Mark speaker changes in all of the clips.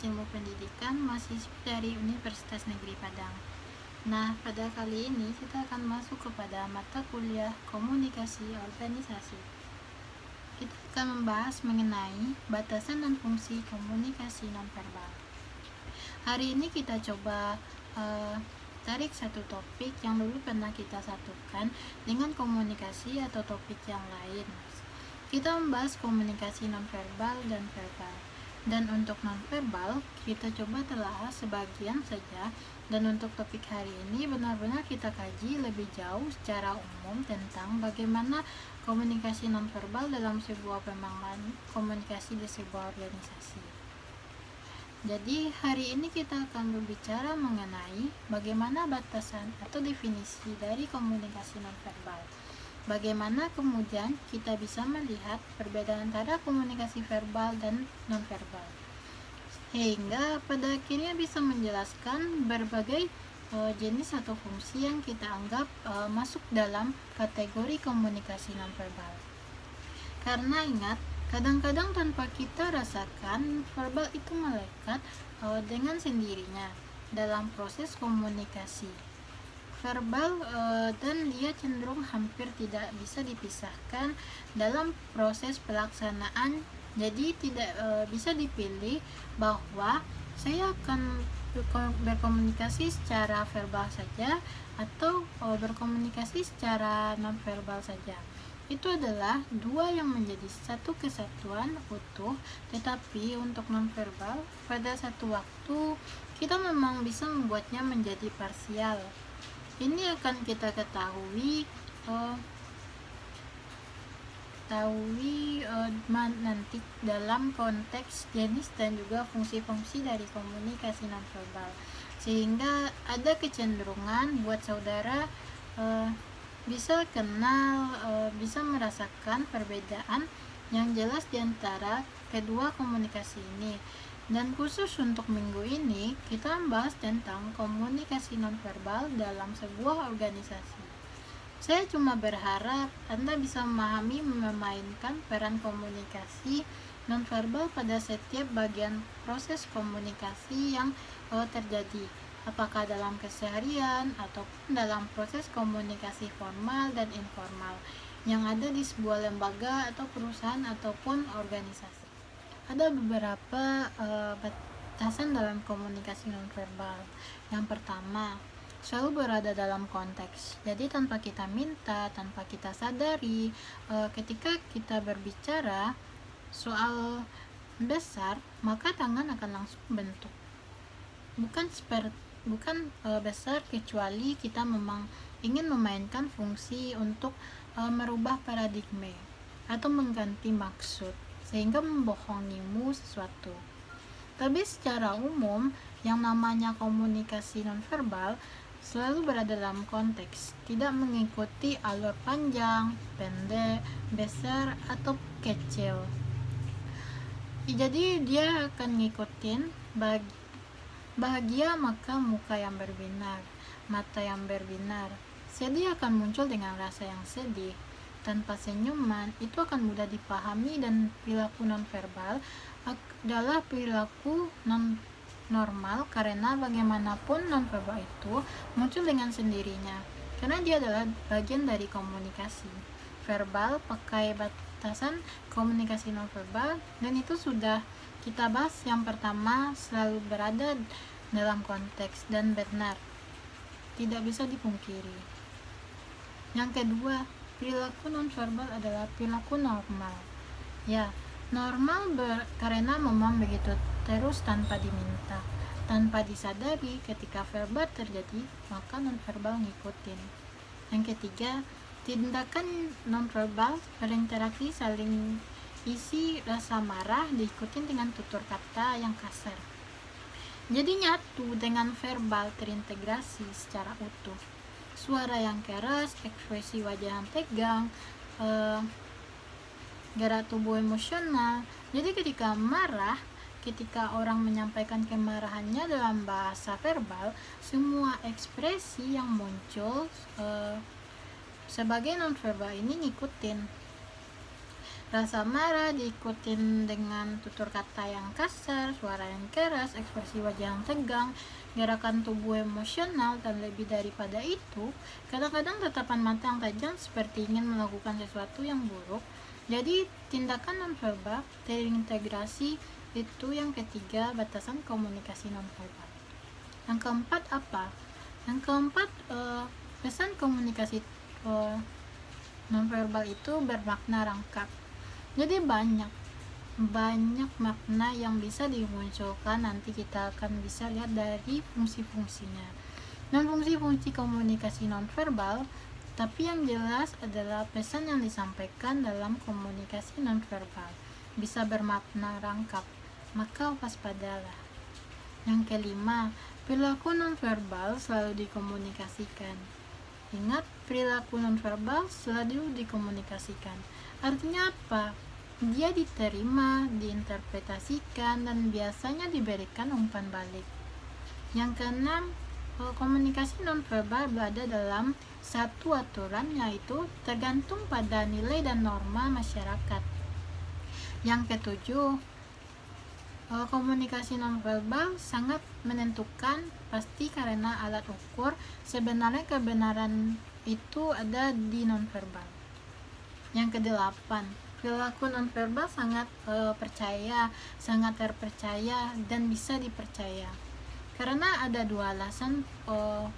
Speaker 1: Fakultas Ilmu Pendidikan, mahasiswa dari Universitas Negeri Padang. Nah, pada kali ini kita akan masuk kepada mata kuliah Komunikasi Organisasi. Kita akan membahas mengenai batasan dan fungsi komunikasi nonverbal. Hari ini kita coba tarik satu topik yang dulu pernah kita satukan dengan komunikasi atau topik yang lain. Kita membahas komunikasi nonverbal dan verbal. Dan untuk nonverbal, kita coba telah sebagian saja. Dan untuk topik hari ini benar-benar kita kaji lebih jauh secara umum tentang bagaimana komunikasi nonverbal dalam sebuah pengembangan komunikasi di sebuah organisasi. Jadi hari ini kita akan berbicara mengenai bagaimana batasan atau definisi dari komunikasi nonverbal. Bagaimana kemudian kita bisa melihat perbedaan antara komunikasi verbal dan nonverbal, sehingga pada akhirnya bisa menjelaskan berbagai jenis atau fungsi yang kita anggap masuk dalam kategori komunikasi nonverbal. Karena ingat, kadang-kadang tanpa kita rasakan, verbal itu melekat dengan sendirinya dalam proses komunikasi verbal, dan dia cenderung hampir tidak bisa dipisahkan dalam proses pelaksanaan. Jadi tidak bisa dipilih bahwa saya akan berkomunikasi secara verbal saja atau berkomunikasi secara nonverbal saja. Itu adalah dua yang menjadi satu kesatuan utuh, tetapi untuk nonverbal pada satu waktu kita memang bisa membuatnya menjadi parsial. Ini akan kita ketahui nanti dalam konteks jenis dan juga fungsi-fungsi dari komunikasi nonverbal, sehingga ada kecenderungan buat saudara bisa kenal, bisa merasakan perbedaan yang jelas di antara kedua komunikasi ini. Dan khusus untuk minggu ini, kita membahas tentang komunikasi nonverbal dalam sebuah organisasi. Saya cuma berharap Anda bisa memahami memainkan peran komunikasi nonverbal pada setiap bagian proses komunikasi yang terjadi, apakah dalam keseharian ataupun dalam proses komunikasi formal dan informal yang ada di sebuah lembaga atau perusahaan ataupun organisasi. Ada beberapa batasan dalam komunikasi nonverbal. Yang pertama, selalu berada dalam konteks. Jadi tanpa kita minta, tanpa kita sadari, ketika kita berbicara soal besar, maka tangan akan langsung bentuk. Bukan besar kecuali kita memang ingin memainkan fungsi untuk merubah paradigma atau mengganti maksud, sehingga membohongimu sesuatu. Tapi secara umum, yang namanya komunikasi nonverbal selalu berada dalam konteks, tidak mengikuti alur panjang, pendek, besar, atau kecil. Jadi dia akan ngikutin bahagia maka muka yang berbinar, mata yang berbinar. Sedih akan muncul dengan rasa yang sedih. Tanpa senyuman, itu akan mudah dipahami, dan perilaku nonverbal adalah perilaku non-normal karena bagaimanapun nonverbal itu muncul dengan sendirinya karena dia adalah bagian dari komunikasi. Verbal pakai batasan komunikasi nonverbal, dan itu sudah kita bahas. Yang pertama, selalu berada dalam konteks dan benar, tidak bisa dipungkiri. Yang kedua, perilaku nonverbal adalah perilaku normal. Ya, normal karena memang begitu terus tanpa diminta, tanpa disadari. Ketika verbal terjadi, maka nonverbal ngikutin. Yang ketiga, tindakan nonverbal berinteraksi saling isi rasa marah diikutin dengan tutur kata yang kasar. Jadi nyatu dengan verbal terintegrasi secara utuh. Suara yang keras, ekspresi wajah yang tegang, gerak tubuh emosional. Jadi ketika marah, ketika orang menyampaikan kemarahannya dalam bahasa verbal, semua ekspresi yang muncul sebagai nonverbal ini ngikutin. Rasa marah diikutin dengan tutur kata yang kasar, suara yang keras, ekspresi wajah yang tegang, gerakan tubuh emosional, dan lebih daripada itu, kadang-kadang tatapan mata yang tajam seperti ingin melakukan sesuatu yang buruk. Jadi, tindakan nonverbal terintegrasi itu yang ketiga, batasan komunikasi nonverbal. Yang keempat apa? Yang keempat, pesan komunikasi nonverbal itu bermakna rangkap. Jadi banyak makna yang bisa dimunculkan, nanti kita akan bisa lihat dari fungsi-fungsinya dan fungsi-fungsi komunikasi nonverbal. Tapi yang jelas adalah pesan yang disampaikan dalam komunikasi nonverbal bisa bermakna rangkap, maka waspadalah. Yang kelima, perilaku nonverbal selalu dikomunikasikan. Ingat, perilaku nonverbal selalu dikomunikasikan. Artinya apa? Dia diterima, diinterpretasikan, dan biasanya diberikan umpan balik. Yang keenam, komunikasi nonverbal berada dalam satu aturan, yaitu tergantung pada nilai dan norma masyarakat. Yang ketujuh, komunikasi nonverbal sangat menentukan pasti karena alat ukur sebenarnya kebenaran itu ada di nonverbal. Yang kedelapan, perilaku nonverbal sangat sangat terpercaya dan bisa dipercaya. Karena ada dua alasan,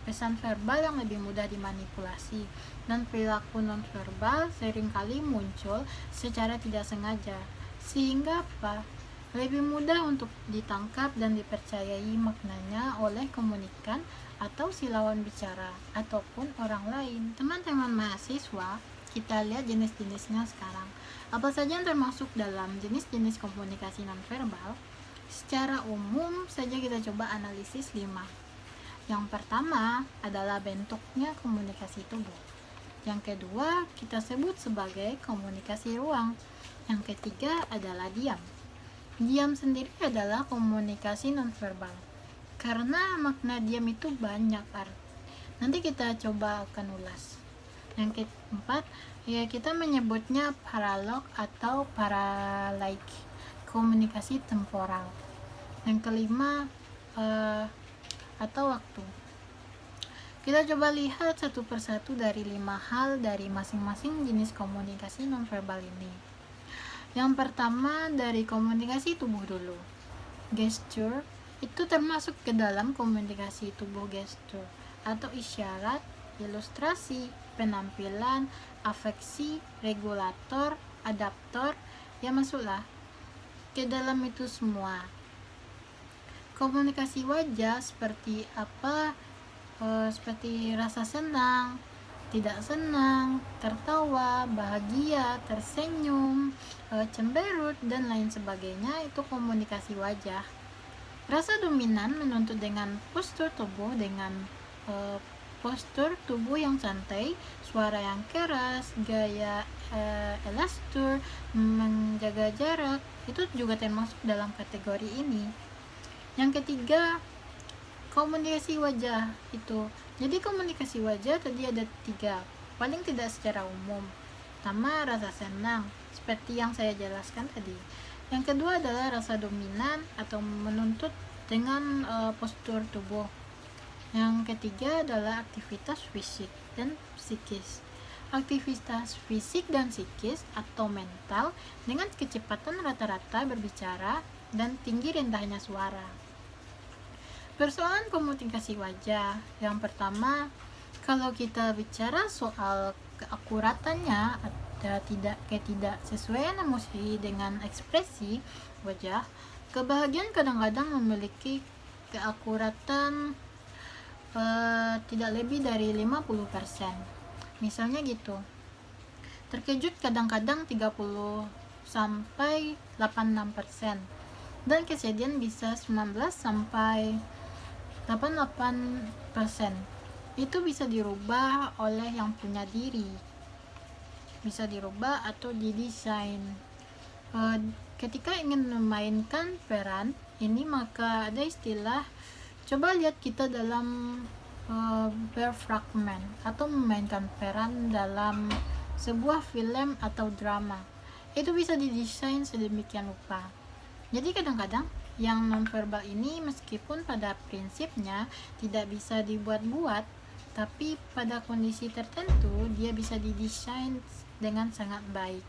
Speaker 1: pesan verbal yang lebih mudah dimanipulasi dan perilaku nonverbal seringkali muncul secara tidak sengaja. Sehingga apa? Lebih mudah untuk ditangkap dan dipercayai maknanya oleh komunikan atau si lawan bicara ataupun orang lain. Teman-teman mahasiswa, kita lihat jenis-jenisnya sekarang. Apa saja yang termasuk dalam jenis-jenis komunikasi nonverbal? Secara umum saja kita coba analisis 5. Yang pertama adalah bentuknya komunikasi tubuh. Yang kedua kita sebut sebagai komunikasi ruang. Yang ketiga adalah diam. Diam sendiri adalah komunikasi nonverbal. Karena makna diam itu banyak arti. Nanti kita coba akan ulas. Yang keempat, ya kita menyebutnya paralog atau paralaik, komunikasi temporal. Yang kelima, atau waktu. Kita coba lihat satu persatu dari 5 hal dari masing-masing jenis komunikasi nonverbal ini. Yang pertama dari komunikasi tubuh dulu. Gesture itu termasuk ke dalam komunikasi tubuh. Gesture atau isyarat, ilustrasi, penampilan, afeksi, regulator, adaptor, ya masuklah ke dalam itu semua. Komunikasi wajah seperti apa? Seperti rasa senang, tidak senang, tertawa, bahagia, tersenyum, cemberut, dan lain sebagainya, itu komunikasi wajah. Rasa dominan menuntut dengan postur tubuh, dengan postur tubuh yang santai, suara yang keras, gaya elastur, menjaga jarak, itu juga termasuk dalam kategori ini. Yang ketiga, komunikasi wajah itu. Jadi komunikasi wajah tadi ada 3, paling tidak secara umum. Pertama, rasa senang, seperti yang saya jelaskan tadi. Yang kedua adalah rasa dominan atau menuntut dengan postur tubuh. Yang ketiga adalah aktivitas fisik dan psikis. Aktivitas fisik dan psikis atau mental dengan kecepatan rata-rata berbicara dan tinggi rendahnya suara. Persoalan komunikasi wajah. Yang pertama, kalau kita bicara soal keakuratannya ada ketidaksesuaian emosi dengan ekspresi wajah, kebahagiaan kadang-kadang memiliki keakuratan tidak lebih dari 50%. Misalnya gitu. Terkejut kadang-kadang 30 sampai 86%. Dan kesedihan bisa 19 sampai 88%. Itu bisa dirubah oleh yang punya diri. Bisa dirubah atau didesain. Ketika ingin memainkan peran ini, maka ada istilah, coba lihat kita dalam berfragmen atau memainkan peran dalam sebuah film atau drama. itu bisa didesain sedemikian rupa. Jadi kadang-kadang yang nonverbal ini meskipun pada prinsipnya tidak bisa dibuat-buat, tapi pada kondisi tertentu dia bisa didesain dengan sangat baik.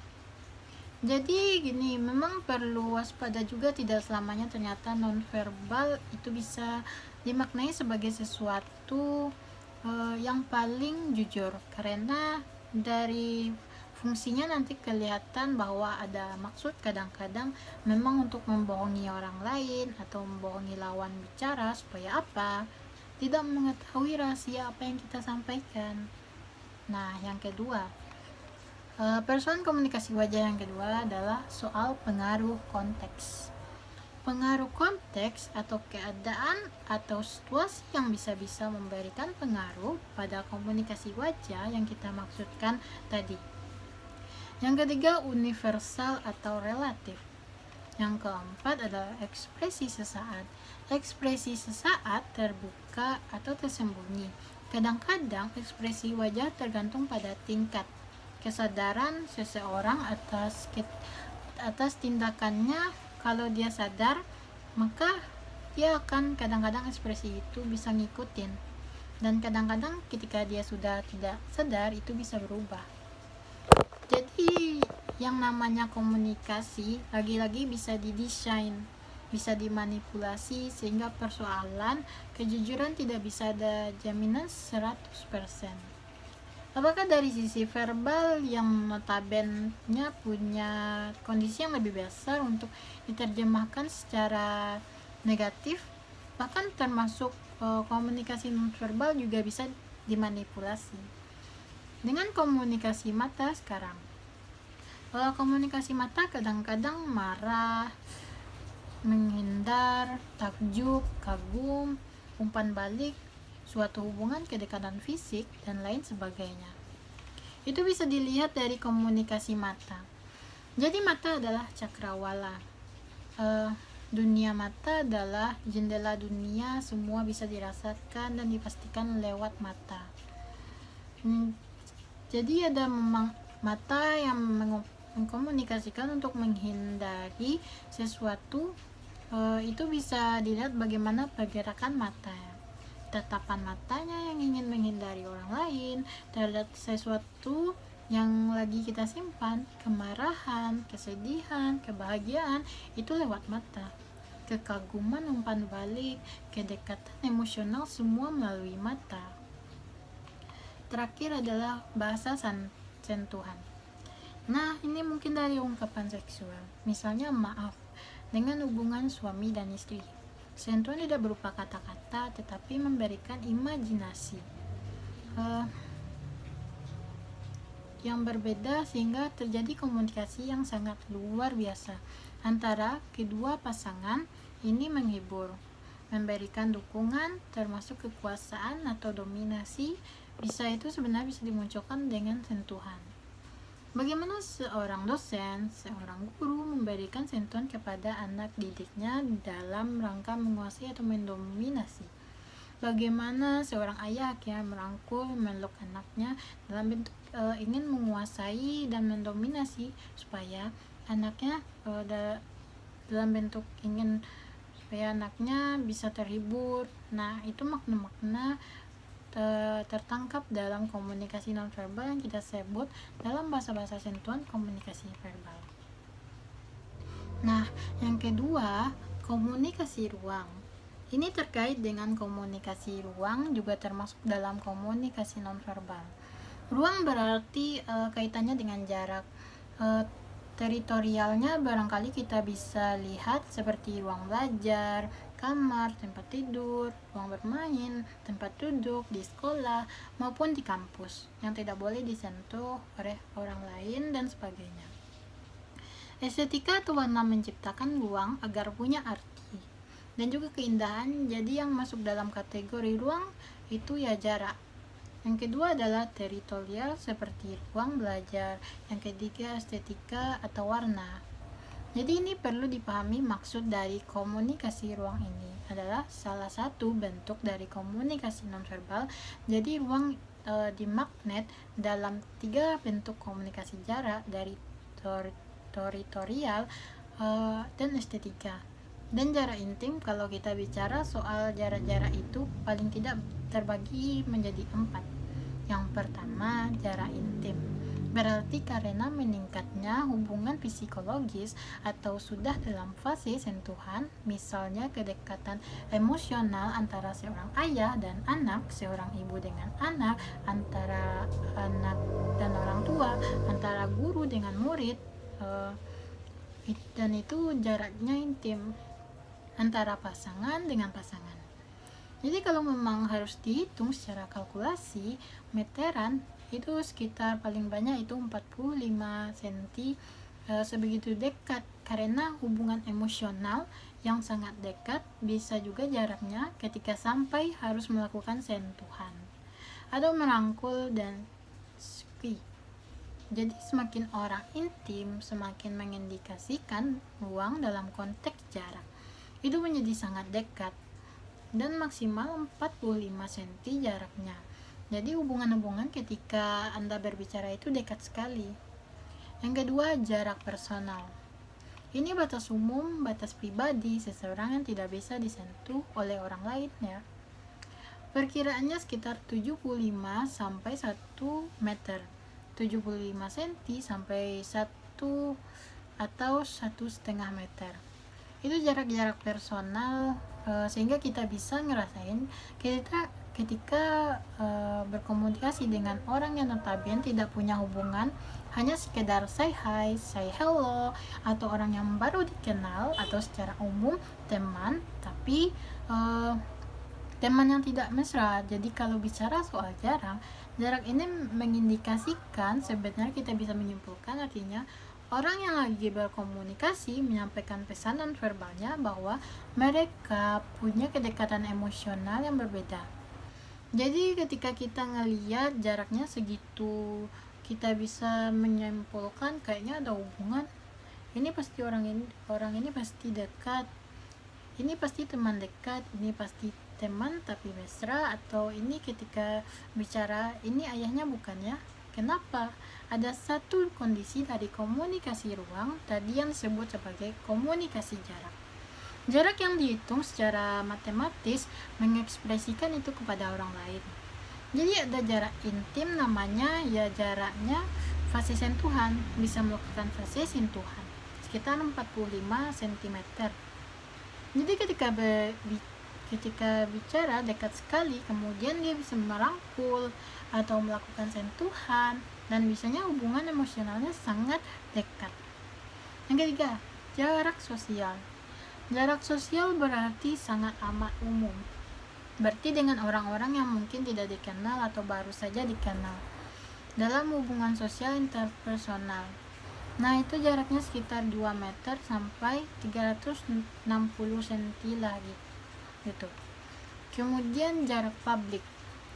Speaker 1: Jadi gini, memang perlu waspada juga, tidak selamanya ternyata nonverbal itu bisa dimaknai sebagai sesuatu yang paling jujur, karena dari fungsinya nanti kelihatan bahwa ada maksud kadang-kadang memang untuk membohongi orang lain atau membohongi lawan bicara supaya apa? Tidak mengetahui rahasia apa yang kita sampaikan. Nah, yang kedua, persoalan komunikasi wajah yang kedua adalah soal pengaruh konteks. Pengaruh konteks atau keadaan atau situasi yang bisa-bisa memberikan pengaruh pada komunikasi wajah yang kita maksudkan tadi. Yang ketiga, universal atau relatif. Yang keempat adalah ekspresi sesaat. Ekspresi sesaat terbuka atau tersembunyi. Kadang-kadang ekspresi wajah tergantung pada tingkat kesadaran seseorang atas tindakannya. Kalau dia sadar, maka dia akan kadang-kadang ekspresi itu bisa ngikutin, dan kadang-kadang ketika dia sudah tidak sadar itu bisa berubah. Jadi yang namanya komunikasi lagi-lagi bisa didesain, bisa dimanipulasi, sehingga persoalan kejujuran tidak bisa ada jaminan 100%. Apakah dari sisi verbal yang notabene punya kondisi yang lebih besar untuk diterjemahkan secara negatif, bahkan termasuk komunikasi nonverbal juga bisa dimanipulasi. Dengan komunikasi mata sekarang, komunikasi mata kadang-kadang marah, menghindar, takjub, kagum, umpan balik, suatu hubungan kedekatan fisik, dan lain sebagainya. Itu bisa dilihat dari komunikasi mata. Jadi mata adalah cakrawala. Dunia mata adalah jendela dunia, semua bisa dirasakan dan dipastikan lewat mata. Jadi ada memang mata yang mengkomunikasikan untuk menghindari sesuatu. Itu bisa dilihat bagaimana pergerakan mata, tatapan matanya yang ingin menghindari orang lain terhadap sesuatu yang lagi kita simpan, kemarahan, kesedihan, kebahagiaan, itu lewat mata. Kekaguman, umpan balik, kedekatan emosional, semua melalui mata. Terakhir adalah bahasa sentuhan. Nah, ini mungkin dari ungkapan seksual, misalnya maaf, dengan hubungan suami dan istri. Sentuhan tidak berupa kata-kata, tetapi memberikan imajinasi yang berbeda, sehingga terjadi komunikasi yang sangat luar biasa antara kedua pasangan. Ini menghibur, memberikan dukungan, termasuk kekuasaan atau dominasi. Itu sebenarnya bisa dimunculkan dengan sentuhan. Bagaimana seorang dosen, seorang guru memberikan sentuhan kepada anak didiknya dalam rangka menguasai atau mendominasi? Bagaimana seorang ayah merangkul, memeluk anaknya dalam bentuk ingin menguasai dan mendominasi supaya anaknya dalam bentuk ingin supaya anaknya bisa terhibur. Nah, itu makna-makna tertangkap dalam komunikasi nonverbal yang kita sebut dalam bahasa-bahasa sentuhan komunikasi verbal. Nah, yang kedua, komunikasi ruang. Ini terkait dengan komunikasi ruang, juga termasuk dalam komunikasi nonverbal. Ruang berarti kaitannya dengan jarak. Teritorialnya barangkali kita bisa lihat seperti ruang belajar, kamar, tempat tidur, ruang bermain, tempat duduk di sekolah maupun di kampus yang tidak boleh disentuh oleh orang lain dan sebagainya. Estetika atau warna menciptakan ruang agar punya arti dan juga keindahan. Jadi yang masuk dalam kategori ruang itu ya jarak. Yang kedua adalah teritorial seperti ruang belajar. Yang ketiga estetika atau warna. Jadi ini perlu dipahami, maksud dari komunikasi ruang ini adalah salah satu bentuk dari komunikasi nonverbal. Jadi ruang dimagnet dalam 3 bentuk komunikasi jarak, dari teritorial, dan estetika. Dan jarak intim, kalau kita bicara soal jarak-jarak itu paling tidak terbagi menjadi 4. Yang pertama, jarak intim. Berarti karena meningkatnya hubungan psikologis atau sudah dalam fase sentuhan, misalnya kedekatan emosional antara seorang ayah dan anak, seorang ibu dengan anak, antara anak dan orang tua, antara guru dengan murid, dan itu jaraknya intim antara pasangan dengan pasangan. Jadi kalau memang harus dihitung secara kalkulasi meteran, itu sekitar paling banyak itu 45 cm, sebegitu dekat, karena hubungan emosional yang sangat dekat bisa juga jaraknya ketika sampai harus melakukan sentuhan atau merangkul dan squeeze. Jadi semakin orang intim, semakin mengindikasikan ruang dalam konteks jarak. Itu menjadi sangat dekat dan maksimal 45 cm jaraknya. Jadi hubungan-hubungan ketika Anda berbicara itu dekat sekali. Yang kedua, jarak personal. Ini batas umum, batas pribadi seseorang yang tidak bisa disentuh oleh orang lain ya. Perkiraannya sekitar 75 sampai 1 meter. 75 cm sampai 1 atau 1,5 meter. Itu jarak-jarak personal, sehingga kita bisa ngerasain ketika berkomunikasi dengan orang yang notabene tidak punya hubungan, hanya sekedar say hi, say hello, atau orang yang baru dikenal, atau secara umum teman, tapi teman yang tidak mesra. Jadi kalau bicara soal jarak ini mengindikasikan, sebenarnya kita bisa menyimpulkan artinya orang yang lagi berkomunikasi menyampaikan pesanan verbalnya bahwa mereka punya kedekatan emosional yang berbeda. Jadi ketika kita ngelihat jaraknya segitu, kita bisa menyimpulkan kayaknya ada hubungan. Ini pasti orang ini pasti dekat. Ini pasti teman dekat, ini pasti teman tapi mesra, atau ini ketika bicara ini ayahnya bukan ya? Kenapa? Ada satu kondisi dari komunikasi ruang tadi yang disebut sebagai komunikasi jarak. Jarak yang dihitung secara matematis mengekspresikan itu kepada orang lain. Jadi ada jarak intim, namanya ya jaraknya fase sentuhan, bisa melakukan fase sentuhan sekitar 45 cm. Jadi ketika bicara dekat sekali, kemudian dia bisa merangkul atau melakukan sentuhan, dan biasanya hubungan emosionalnya sangat dekat. Yang ketiga, jarak sosial. Jarak sosial berarti sangat amat umum, berarti dengan orang-orang yang mungkin tidak dikenal atau baru saja dikenal dalam hubungan sosial interpersonal. Nah, itu jaraknya sekitar 2 meter sampai 360 cm lagi gitu. Kemudian jarak publik.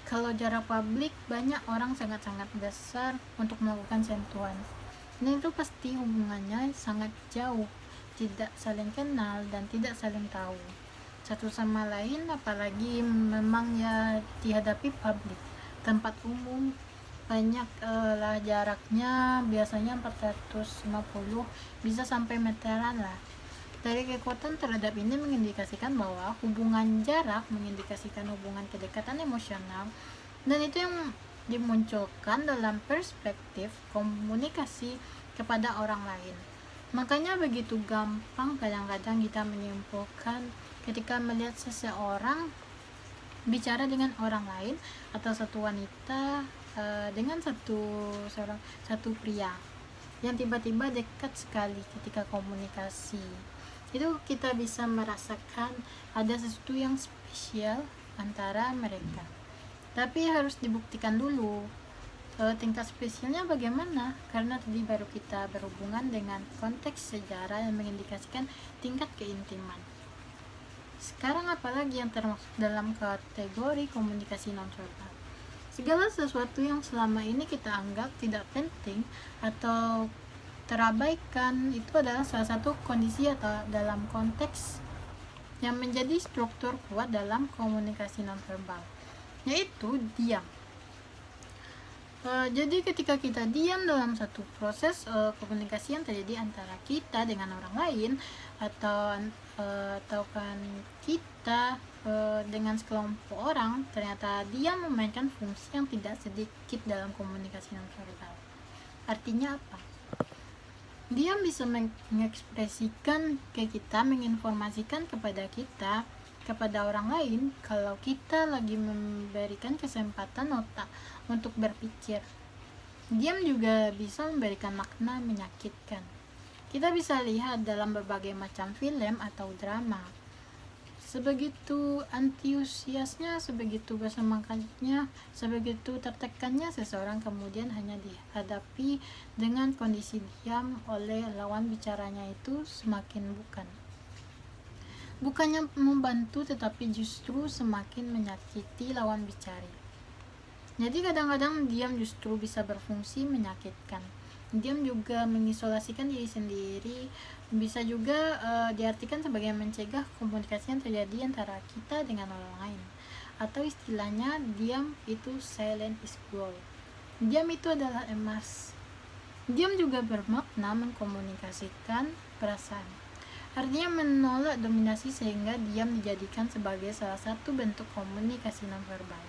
Speaker 1: Kalau jarak publik, banyak orang sangat-sangat besar untuk melakukan sentuhan. Ini itu pasti hubungannya sangat jauh, tidak saling kenal dan tidak saling tahu satu sama lain, apalagi memang ya dihadapi publik, tempat umum, banyak lah jaraknya, biasanya 450 bisa sampai meteran lah. Dari kekuatan terhadap ini mengindikasikan bahwa hubungan jarak mengindikasikan hubungan kedekatan emosional, dan itu yang dimunculkan dalam perspektif komunikasi kepada orang lain. Makanya begitu gampang kadang-kadang kita menyimpulkan ketika melihat seseorang bicara dengan orang lain, atau satu wanita dengan satu pria yang tiba-tiba dekat sekali ketika komunikasi. Itu kita bisa merasakan ada sesuatu yang spesial antara mereka. Tapi harus dibuktikan dulu tingkat spesialnya bagaimana, karena tadi baru kita berhubungan dengan konteks sejarah yang mengindikasikan tingkat keintiman. Sekarang apalagi yang termasuk dalam kategori komunikasi nonverbal? Segala sesuatu yang selama ini kita anggap tidak penting atau terabaikan, itu adalah salah satu kondisi atau dalam konteks yang menjadi struktur kuat dalam komunikasi nonverbal, yaitu diam. Jadi ketika kita diam dalam satu proses komunikasi yang terjadi antara kita dengan orang lain, atau kan kita dengan sekelompok orang, ternyata dia memainkan fungsi yang tidak sedikit dalam komunikasi nonverbal. Artinya apa? Dia bisa mengekspresikan ke kita, menginformasikan kepada kita, kepada orang lain, kalau kita lagi memberikan kesempatan otak untuk berpikir. Diam juga bisa memberikan makna menyakitkan. Kita bisa lihat dalam berbagai macam film atau drama. Sebegitu antusiasnya, sebegitu bersemangatnya, sebegitu tertekannya seseorang kemudian hanya dihadapi dengan kondisi diam oleh lawan bicaranya itu semakin bukannya membantu, tetapi justru semakin menyakiti lawan bicara. Jadi kadang-kadang diam justru bisa berfungsi menyakitkan. Diam juga mengisolasikan diri sendiri, bisa juga diartikan sebagai mencegah komunikasi yang terjadi antara kita dengan orang lain. Atau istilahnya, diam itu silent is gold. Diam itu adalah emas. Diam juga bermakna mengkomunikasikan perasaan. Artinya menolak dominasi, sehingga diam dijadikan sebagai salah satu bentuk komunikasi nonverbal.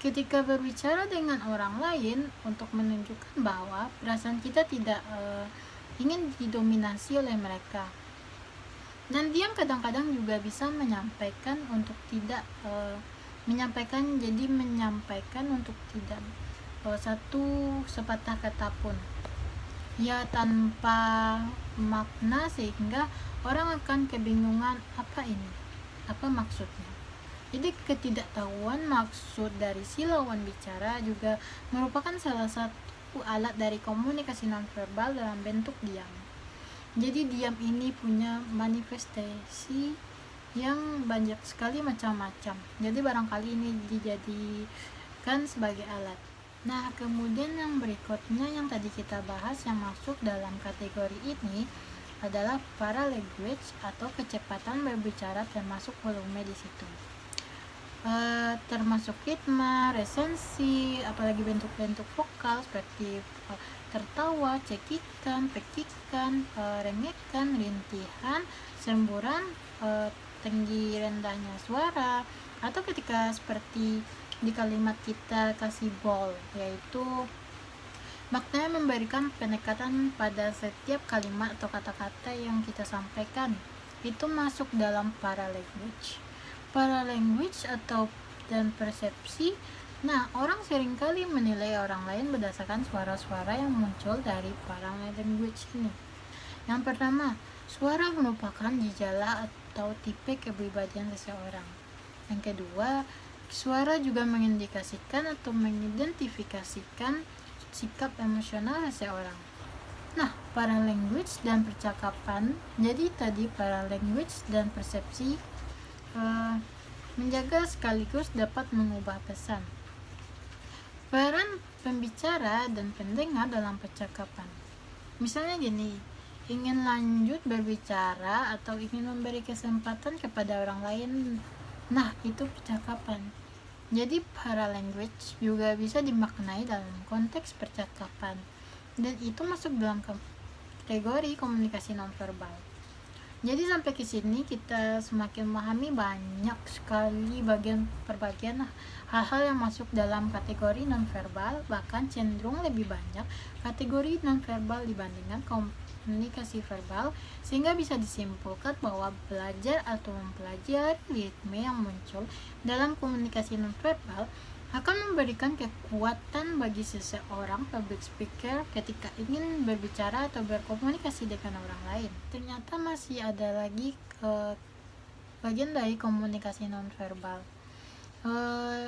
Speaker 1: Ketika berbicara dengan orang lain untuk menunjukkan bahwa perasaan kita tidak ingin didominasi oleh mereka. Dan diam kadang-kadang juga bisa menyampaikan untuk tidak menyampaikan untuk tidak satu sepatah kata pun, ya tanpa makna, sehingga orang akan kebingungan apa maksudnya. Jadi ketidaktahuan maksud dari si lawan bicara juga merupakan salah satu alat dari komunikasi nonverbal dalam bentuk diam. Jadi diam ini punya manifestasi yang banyak sekali macam-macam. Jadi barangkali ini dijadikan sebagai alat. Nah, kemudian yang berikutnya yang tadi kita bahas yang masuk dalam kategori ini adalah paralanguage atau kecepatan berbicara, termasuk volume di situ. Termasuk ritme, resensi, apalagi bentuk-bentuk vokal seperti tertawa, cekikan, pekikan, rengekan, rintihan, semburan, tinggi rendahnya suara, atau ketika seperti di kalimat kita kasih ball, yaitu maknanya memberikan penekatan pada setiap kalimat atau kata-kata yang kita sampaikan. Itu masuk dalam paralanguage atau dan persepsi. Nah, orang seringkali menilai orang lain berdasarkan suara-suara yang muncul dari paralanguage ini. Yang pertama, suara merupakan gejala atau tipe kepribadian seseorang. Yang kedua, suara juga mengindikasikan atau mengidentifikasikan sikap emosional seseorang. Nah, paralanguage dan percakapan. Jadi tadi paralanguage dan persepsi menjaga sekaligus dapat mengubah pesan. Peran pembicara dan pendengar dalam percakapan. Misalnya gini, ingin lanjut berbicara atau ingin memberi kesempatan kepada orang lain. Nah, itu percakapan. Jadi paralanguage juga bisa dimaknai dalam konteks percakapan, dan itu masuk dalam kategori komunikasi nonverbal. Jadi sampai ke sini kita semakin memahami banyak sekali bagian per bagian hal-hal yang masuk dalam kategori nonverbal, bahkan cenderung lebih banyak kategori nonverbal dibandingkan komunikasi verbal, sehingga bisa disimpulkan bahwa belajar atau mempelajari ritme yang muncul dalam komunikasi nonverbal akan memberikan kekuatan bagi seseorang public speaker ketika ingin berbicara atau berkomunikasi dengan orang lain. Ternyata masih ada lagi bagian dari komunikasi nonverbal,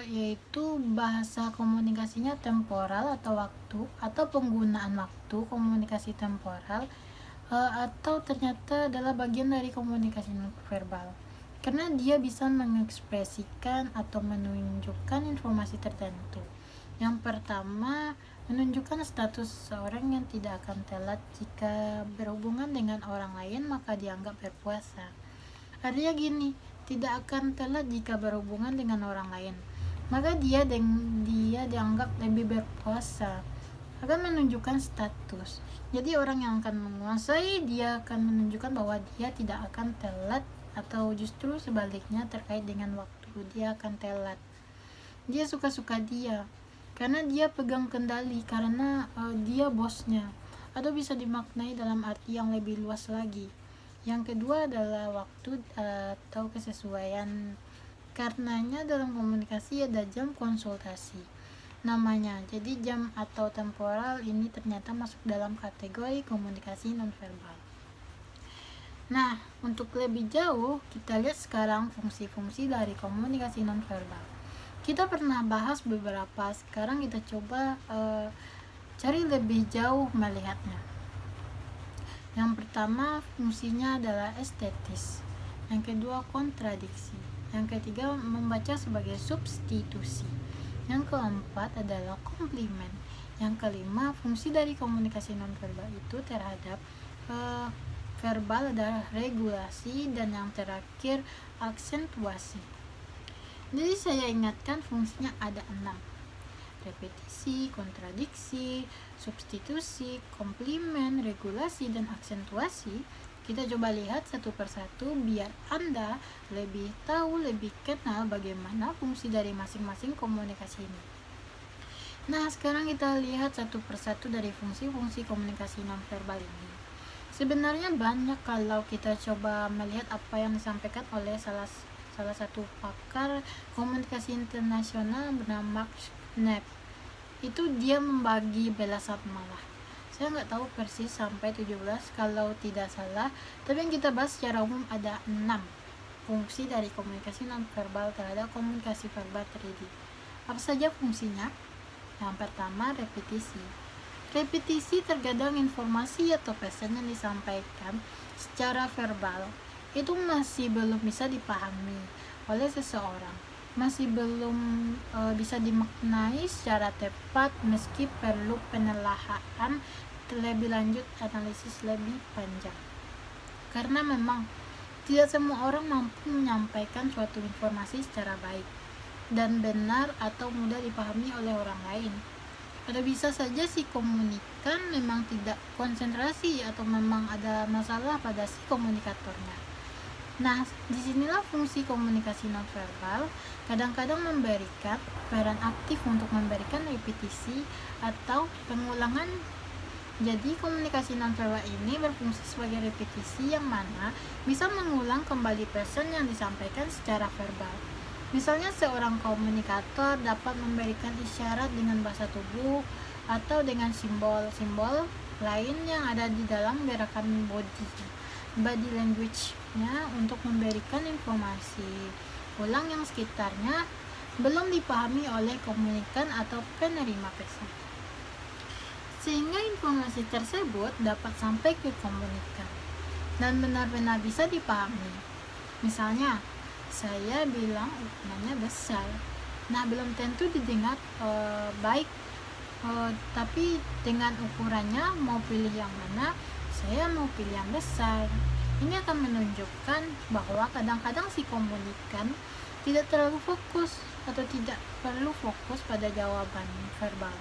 Speaker 1: yaitu bahasa komunikasinya temporal atau waktu, atau penggunaan waktu, komunikasi temporal, atau ternyata adalah bagian dari komunikasi nonverbal. Karena dia bisa mengekspresikan atau menunjukkan informasi tertentu. Yang pertama, menunjukkan status seseorang yang tidak akan telat jika berhubungan dengan orang lain, maka dianggap berpuasa. Artinya gini, tidak akan telat jika berhubungan dengan orang lain. maka dia dianggap lebih berkuasa, akan menunjukkan status. Jadi orang yang akan menguasai, dia akan menunjukkan bahwa dia tidak akan telat, atau justru sebaliknya terkait dengan waktu, dia akan telat. Dia suka-suka dia karena dia pegang kendali, karena dia bosnya, atau bisa dimaknai dalam arti yang lebih luas lagi. Yang kedua adalah waktu atau kesesuaian. Karenanya dalam komunikasi ada jam konsultasi namanya. Jadi jam atau temporal ini ternyata masuk dalam kategori komunikasi nonverbal. Nah, untuk lebih jauh, kita lihat sekarang fungsi-fungsi dari komunikasi nonverbal. Kita pernah bahas beberapa, sekarang kita coba cari lebih jauh melihatnya. Yang pertama, fungsinya adalah estetis. Yang kedua, kontradiksi. Yang ketiga, membaca sebagai substitusi. Yang keempat adalah komplimen. Yang kelima, fungsi dari komunikasi nonverbal itu terhadap verbal adalah regulasi, dan yang terakhir aksentuasi. Jadi saya ingatkan fungsinya ada 6: repetisi, kontradiksi, substitusi, komplimen, regulasi, dan aksentuasi. Kita coba lihat satu persatu biar Anda lebih tahu, lebih kenal bagaimana fungsi dari masing-masing komunikasi ini. Nah, sekarang kita lihat satu persatu dari fungsi-fungsi komunikasi nonverbal ini. Sebenarnya banyak kalau kita coba melihat apa yang disampaikan oleh salah satu pakar komunikasi internasional bernama Max Knapp. Itu dia membagi belasan malah. Saya nggak tahu persis sampai 17 kalau tidak salah, tapi yang kita bahas secara umum ada 6 fungsi dari komunikasi nonverbal terhadap komunikasi verbal terjadi. Apa saja fungsinya? Yang pertama, repetisi. Repetisi terkadang informasi atau pesan yang disampaikan secara verbal itu masih belum bisa dipahami oleh seseorang, masih belum bisa dimaknai secara tepat, meski perlu penelaahan lebih lanjut, analisis lebih panjang. Karena memang tidak semua orang mampu menyampaikan suatu informasi secara baik dan benar atau mudah dipahami oleh orang lain. Ada bisa saja si komunikan memang tidak konsentrasi atau memang ada masalah pada si komunikatornya. Nah, disinilah fungsi komunikasi nonverbal kadang-kadang memberikan peran aktif untuk memberikan repetisi atau pengulangan. Jadi komunikasi nonverbal ini berfungsi sebagai repetisi yang mana bisa mengulang kembali pesan yang disampaikan secara verbal. Misalnya seorang komunikator dapat memberikan isyarat dengan bahasa tubuh atau dengan simbol-simbol lain yang ada di dalam gerakan body language-nya untuk memberikan informasi ulang yang sekitarnya belum dipahami oleh komunikan atau penerima pesan, sehingga informasi tersebut dapat sampai ke komunikan dan benar-benar bisa dipahami. Misalnya, saya bilang ukurannya besar, nah belum tentu didengar baik, tapi dengan ukurannya mau pilih yang mana, saya mau pilih yang besar. Ini akan menunjukkan bahwa kadang-kadang si komunikan tidak terlalu fokus atau tidak perlu fokus pada jawaban verbal,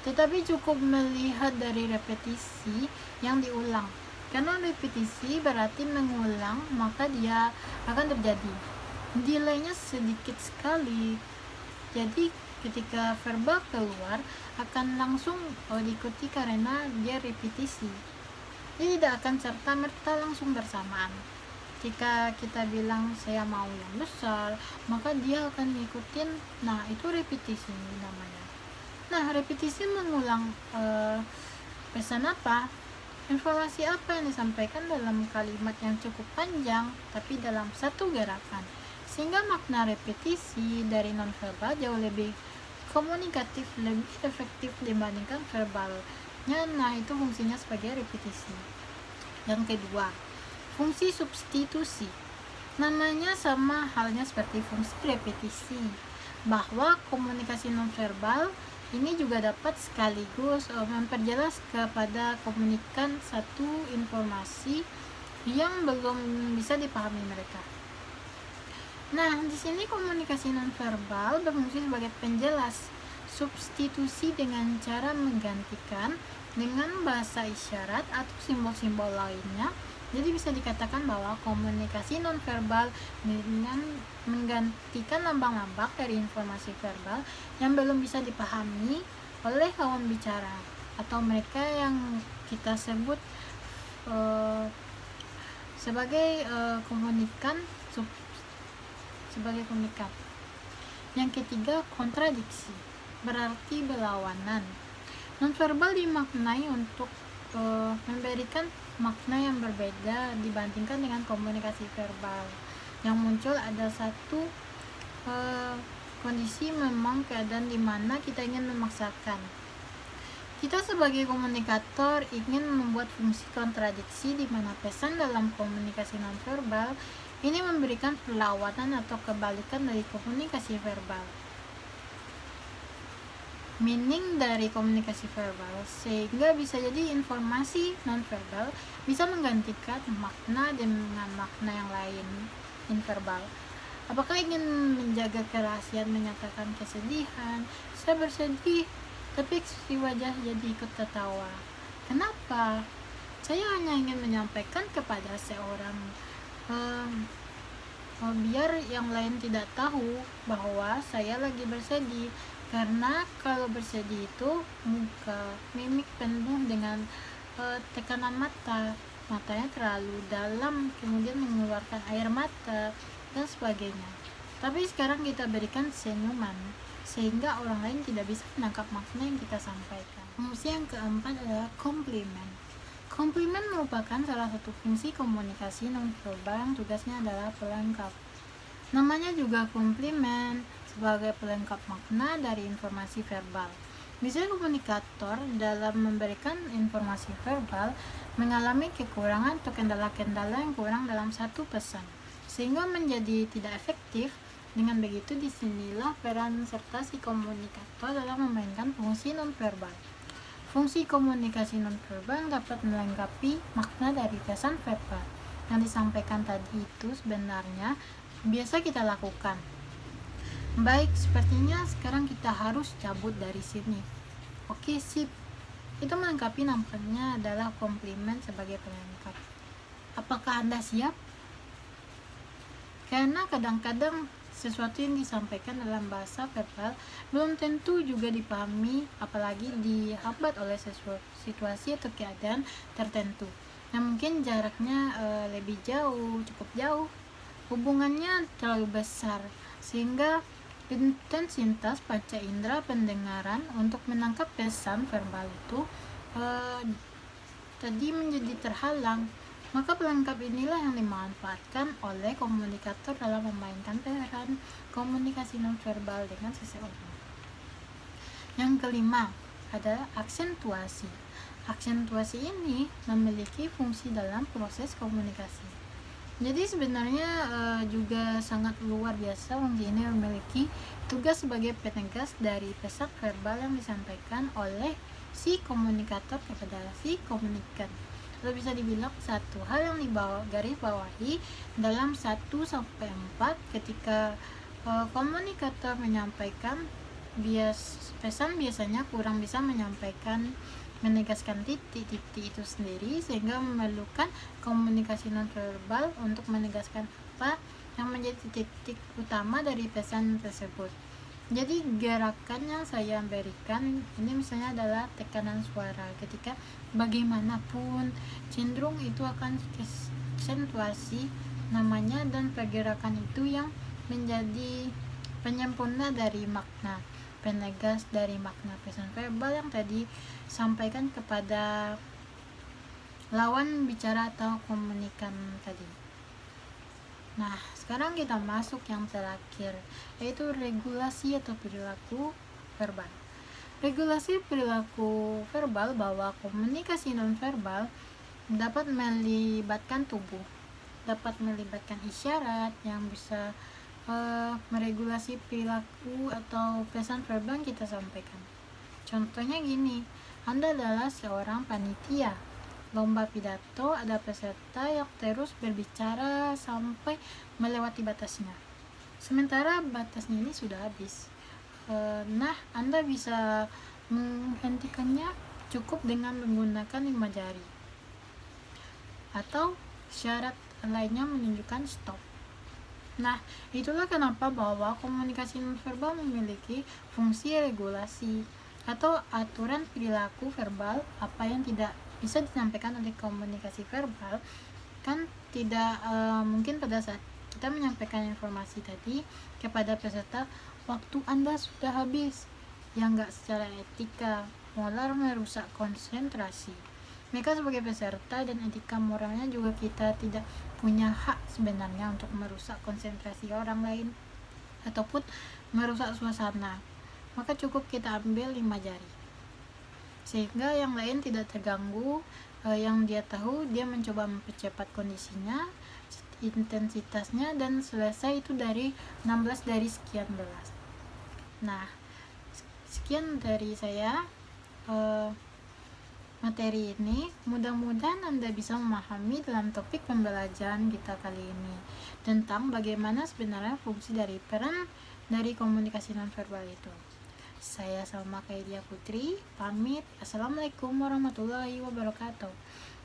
Speaker 1: tetapi cukup melihat dari repetisi yang diulang. Karena repetisi berarti mengulang, maka dia akan terjadi delaynya sedikit sekali. Jadi ketika verbal keluar akan langsung diikuti karena dia repetisi. Dia tidak akan serta-merta langsung bersamaan. Jika kita bilang saya mau yang besar, maka dia akan ngikutin. Nah, itu repetisi namanya. Nah, repetisi mengulang pesan apa? Informasi apa yang disampaikan dalam kalimat yang cukup panjang, tapi dalam satu gerakan. Sehingga makna repetisi dari nonverbal jauh lebih komunikatif, lebih efektif dibandingkan verbalnya. Nah, itu fungsinya sebagai repetisi. Yang kedua, fungsi substitusi. Namanya sama halnya seperti fungsi repetisi, bahwa komunikasi nonverbal ini juga dapat sekaligus memperjelas kepada komunikan satu informasi yang belum bisa dipahami mereka. Nah, di sini komunikasi nonverbal berfungsi sebagai penjelas, substitusi dengan cara menggantikan dengan bahasa isyarat atau simbol-simbol lainnya. Jadi bisa dikatakan bahwa komunikasi nonverbal dengan menggantikan lambang-lambang dari informasi verbal yang belum bisa dipahami oleh lawan bicara atau mereka yang kita sebut sebagai komunikan sebagai komunikan. Yang ketiga, kontradiksi, berarti berlawanan. Nonverbal dimaknai untuk memberikan makna yang berbeda dibandingkan dengan komunikasi verbal. Yang muncul ada satu kondisi, memang keadaan di mana kita ingin memaksakan. Kita sebagai komunikator ingin membuat fungsi kontradiksi di mana pesan dalam komunikasi nonverbal ini memberikan perlawanan atau kebalikan dari komunikasi verbal. Meaning dari komunikasi verbal, sehingga bisa jadi informasi nonverbal bisa menggantikan makna dengan makna yang lain inverbal. Apakah ingin menjaga kerahasiaan menyatakan kesedihan, saya bersedih, tapi si wajah jadi ikut tertawa. Kenapa? Saya hanya ingin menyampaikan kepada seorang biar yang lain tidak tahu bahwa saya lagi bersedih, karena kalau bersedih itu muka mimik penuh dengan tekanan matanya terlalu dalam, kemudian mengeluarkan air mata dan sebagainya. Tapi sekarang kita berikan senyuman sehingga orang lain tidak bisa menangkap makna yang kita sampaikan. Fungsi yang keempat adalah komplimen. Komplimen merupakan salah satu fungsi komunikasi nonverbal yang tugasnya adalah pelengkap. Namanya juga komplimen, sebagai pelengkap makna dari informasi verbal. Misalnya komunikator dalam memberikan informasi verbal mengalami kekurangan atau kendala-kendala yang kurang dalam satu pesan, sehingga menjadi tidak efektif. Dengan begitu, disinilah peran serta si komunikator dalam memainkan fungsi nonverbal. Fungsi komunikasi nonverbal dapat melengkapi makna dari pesan verbal yang disampaikan tadi itu sebenarnya biasa kita lakukan. Baik, sepertinya sekarang kita harus cabut dari sini. Oke, sip. Itu melengkapi, nampaknya adalah komplimen sebagai pelengkap. Apakah Anda siap? Karena kadang-kadang sesuatu yang disampaikan dalam bahasa verbal belum tentu juga dipahami, apalagi dihambat oleh situasi atau keadaan tertentu yang mungkin jaraknya lebih jauh, cukup jauh, hubungannya terlalu besar, sehingga intensitas panca indera pendengaran untuk menangkap pesan verbal itu tadi menjadi terhalang. Maka pelengkap inilah yang dimanfaatkan oleh komunikator dalam memainkan peran komunikasi nonverbal dengan seseorang. Yang kelima adalah aksentuasi. Aksentuasi ini memiliki fungsi dalam proses komunikasi. Jadi sebenarnya juga sangat luar biasa. Fungsi ini memiliki tugas sebagai penegas dari pesan verbal yang disampaikan oleh si komunikator kepada si komunikan. Atau bisa dibilang satu hal yang garis bawahi dalam 1-4 ketika komunikator menyampaikan pesan, biasanya kurang bisa menyampaikan, menegaskan titik-titik itu sendiri, sehingga memerlukan komunikasi nonverbal untuk menegaskan apa yang menjadi titik-titik utama dari pesan tersebut. Jadi gerakan yang saya berikan ini misalnya adalah tekanan suara, ketika bagaimanapun cenderung itu akan aksentuasi namanya, dan pergerakan itu yang menjadi penyempurna dari makna, penegas dari makna pesan verbal yang tadi sampaikan kepada lawan bicara atau komunikan tadi. Nah, sekarang kita masuk yang terakhir, yaitu regulasi atau perilaku verbal. Regulasi perilaku verbal bahwa komunikasi nonverbal dapat melibatkan tubuh, dapat melibatkan isyarat yang bisa meregulasi perilaku atau pesan verbal yang kita sampaikan. Contohnya gini, Anda adalah seorang panitia lomba pidato, ada peserta yang terus berbicara sampai melewati batasnya. sementara batasnya ini sudah habis. Nah, Anda bisa menghentikannya cukup dengan menggunakan 5 jari, atau syarat lainnya menunjukkan stop. Nah, itulah kenapa bahwa komunikasi nonverbal memiliki fungsi regulasi atau aturan perilaku verbal. Apa yang tidak bisa disampaikan oleh komunikasi verbal kan tidak mungkin pada saat kita menyampaikan informasi tadi kepada peserta, waktu Anda sudah habis, yang enggak secara etika, moral, merusak konsentrasi. Mereka sebagai peserta dan etika moralnya juga kita tidak punya hak sebenarnya untuk merusak konsentrasi orang lain ataupun merusak suasana. Maka cukup kita ambil 5 jari sehingga yang lain tidak terganggu. Yang dia tahu, dia mencoba mempercepat kondisinya, intensitasnya, dan selesai itu dari 16 dari sekian belas. Nah, sekian dari saya materi ini. Mudah-mudahan Anda bisa memahami dalam topik pembelajaran kita kali ini tentang bagaimana sebenarnya fungsi dari peran dari komunikasi nonverbal itu. Saya Salma Kaidia Putri pamit. Assalamualaikum warahmatullahi wabarakatuh.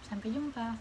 Speaker 1: Sampai jumpa.